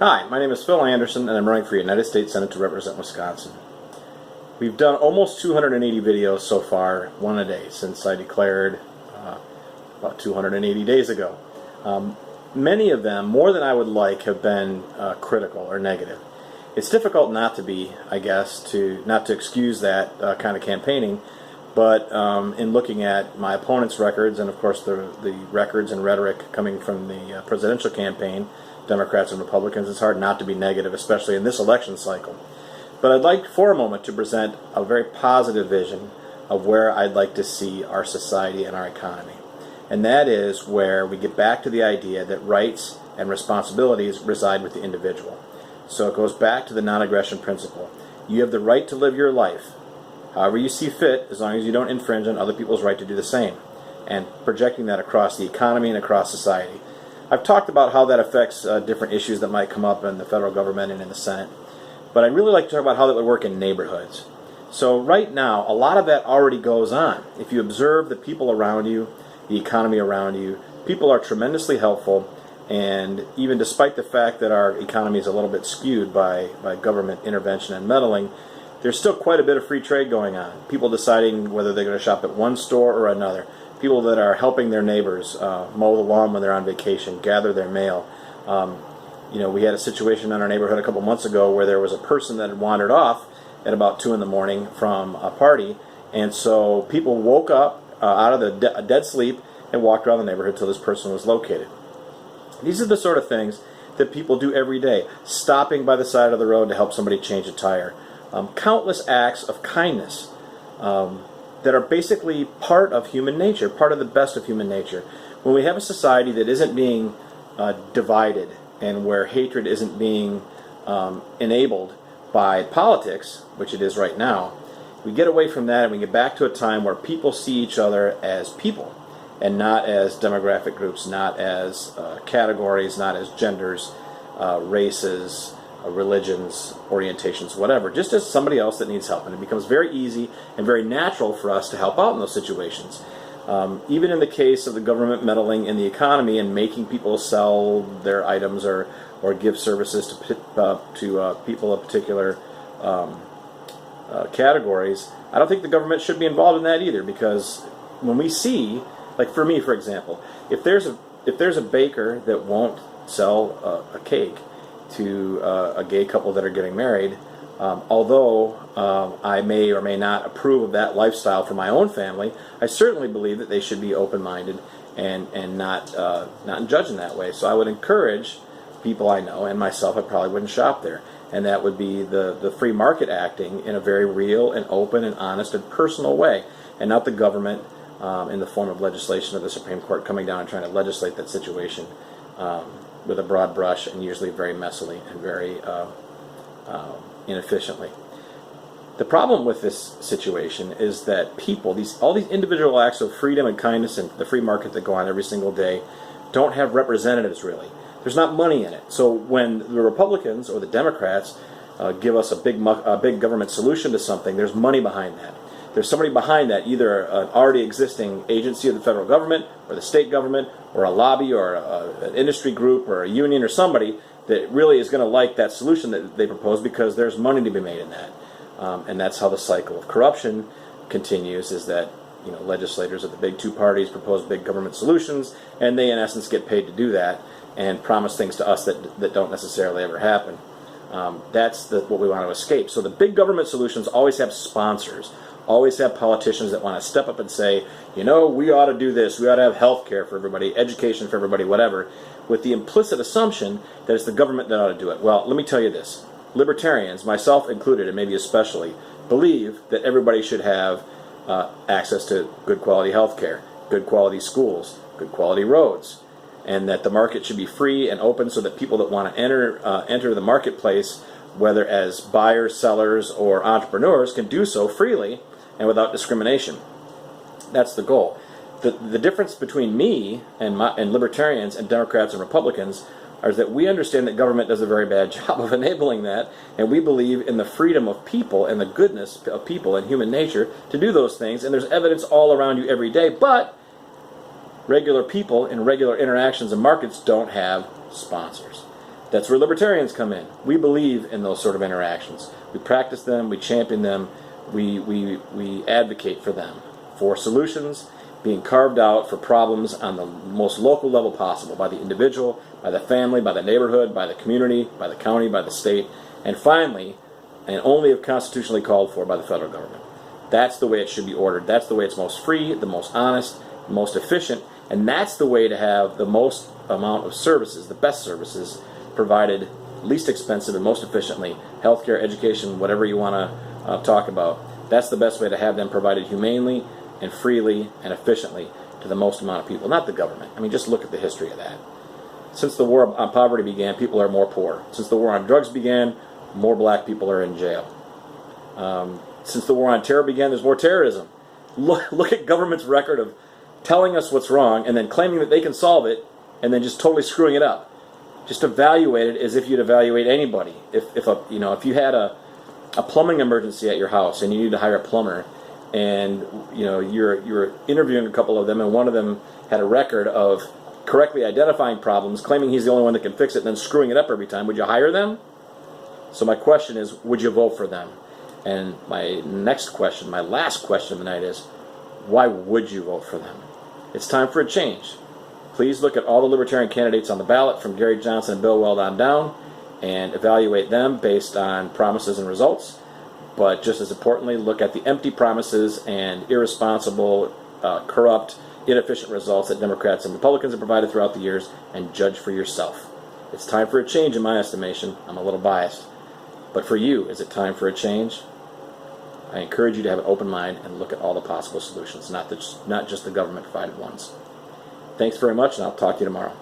Hi, my name is Phil Anderson, and I'm running for United States Senate to represent Wisconsin. We've done almost 280 videos so far, one a day, since I declared about 280 days ago. Many of them, more than I would like, have been critical or negative. It's difficult not to be, I guess, not to excuse that kind of campaigning, but in looking at my opponent's records, and of course the records and rhetoric coming from the presidential campaign, Democrats and Republicans, it's hard not to be negative, especially in this election cycle. But I'd like for a moment to present a very positive vision of where I'd like to see our society and our economy. And that is where we get back to the idea that rights and responsibilities reside with the individual. So it goes back to the non-aggression principle. You have the right to live your life however you see fit, as long as you don't infringe on other people's right to do the same, and projecting that across the economy and across society. I've talked about how that affects different issues that might come up in the federal government and in the Senate, but I'd really like to talk about how that would work in neighborhoods. So right now, a lot of that already goes on. If you observe the people around you, the economy around you, people are tremendously helpful, and even despite the fact that our economy is a little bit skewed by government intervention and meddling, there's still quite a bit of free trade going on. People deciding whether they're going to shop at one store or another. People that are helping their neighbors mow the lawn when they're on vacation, gather their mail. We had a situation in our neighborhood a couple months ago where there was a person that had wandered off at about 2 in the morning from a party, and so people woke up out of a dead sleep and walked around the neighborhood until this person was located. These are the sort of things that people do every day, stopping by the side of the road to help somebody change a tire. Countless acts of kindness that are basically part of human nature, part of the best of human nature. When we have a society that isn't being divided and where hatred isn't being enabled by politics, which it is right now, we get away from that and we get back to a time where people see each other as people and not as demographic groups, not as categories, not as genders, races, religions, orientations, whatever, just as somebody else that needs help. And it becomes very easy and very natural for us to help out in those situations. Even in the case of the government meddling in the economy and making people sell their items or give services to people of particular categories, I don't think the government should be involved in that either, because when we see, like for me, for example, if there's a baker that won't sell a cake to a gay couple that are getting married, although I may or may not approve of that lifestyle for my own family, I certainly believe that they should be open-minded and not judge in that way. So I would encourage people I know, and myself, I probably wouldn't shop there. And that would be the free market acting in a very real and open and honest and personal way, and not the government in the form of legislation of the Supreme Court coming down and trying to legislate that situation with a broad brush and usually very messily and very inefficiently. The problem with this situation is that people, all these individual acts of freedom and kindness and the free market that go on every single day, don't have representatives really. There's not money in it. So when the Republicans or the Democrats give us a big government solution to something, there's money behind that. There's somebody behind that, either an already existing agency of the federal government or the state government or a lobby or an industry group or a union or somebody that really is going to like that solution that they propose because there's money to be made in that. And that's how the cycle of corruption continues, is that legislators of the big two parties propose big government solutions, and they in essence get paid to do that and promise things to us that don't necessarily ever happen. That's what we want to escape. So the big government solutions always have sponsors, always have politicians that want to step up and say, we ought to do this, we ought to have health care for everybody, education for everybody, whatever, with the implicit assumption that it's the government that ought to do it. Well, let me tell you this. Libertarians, myself included, and maybe especially, believe that everybody should have access to good quality health care, good quality schools, good quality roads, and that the market should be free and open so that people that want to enter the marketplace, whether as buyers, sellers, or entrepreneurs, can do so freely and without discrimination. That's the goal. The difference between me and libertarians and Democrats and Republicans is that we understand that government does a very bad job of enabling that, and we believe in the freedom of people and the goodness of people and human nature to do those things, and there's evidence all around you every day, but regular people in regular interactions and markets don't have sponsors. That's where libertarians come in. We believe in those sort of interactions. We practice them, we champion them, we advocate for them, for solutions being carved out for problems on the most local level possible, by the individual, by the family, by the neighborhood, by the community, by the county, by the state, and finally, and only if constitutionally called for, by the federal government. That's the way it should be ordered. That's the way it's most free, the most honest, the most efficient, and that's the way to have the most amount of services, the best services, provided least expensive and most efficiently. Healthcare, education, whatever you want to talk about. That's the best way to have them provided humanely and freely and efficiently to the most amount of people, not the government. I mean, just look at the history of that. Since the war on poverty began, people are more poor. Since the war on drugs began, more black people are in jail. Since the war on terror began, there's more terrorism. Look at government's record of telling us what's wrong and then claiming that they can solve it and then just totally screwing it up. Just evaluate it as if you'd evaluate anybody. If you had a plumbing emergency at your house and you need to hire a plumber, and you're interviewing a couple of them, and one of them had a record of correctly identifying problems, claiming he's the only one that can fix it, and then screwing it up every time, would you hire them? So my question is, would you vote for them? And my next question, my last question of the night is, why would you vote for them? It's time for a change. Please look at all the libertarian candidates on the ballot, from Gary Johnson and Bill Weld on down, and evaluate them based on promises and results. But just as importantly, look at the empty promises and irresponsible, corrupt, inefficient results that Democrats and Republicans have provided throughout the years, and judge for yourself. It's time for a change in my estimation. I'm a little biased. But for you, is it time for a change? I encourage you to have an open mind and look at all the possible solutions, not just the government-provided ones. Thanks very much, and I'll talk to you tomorrow.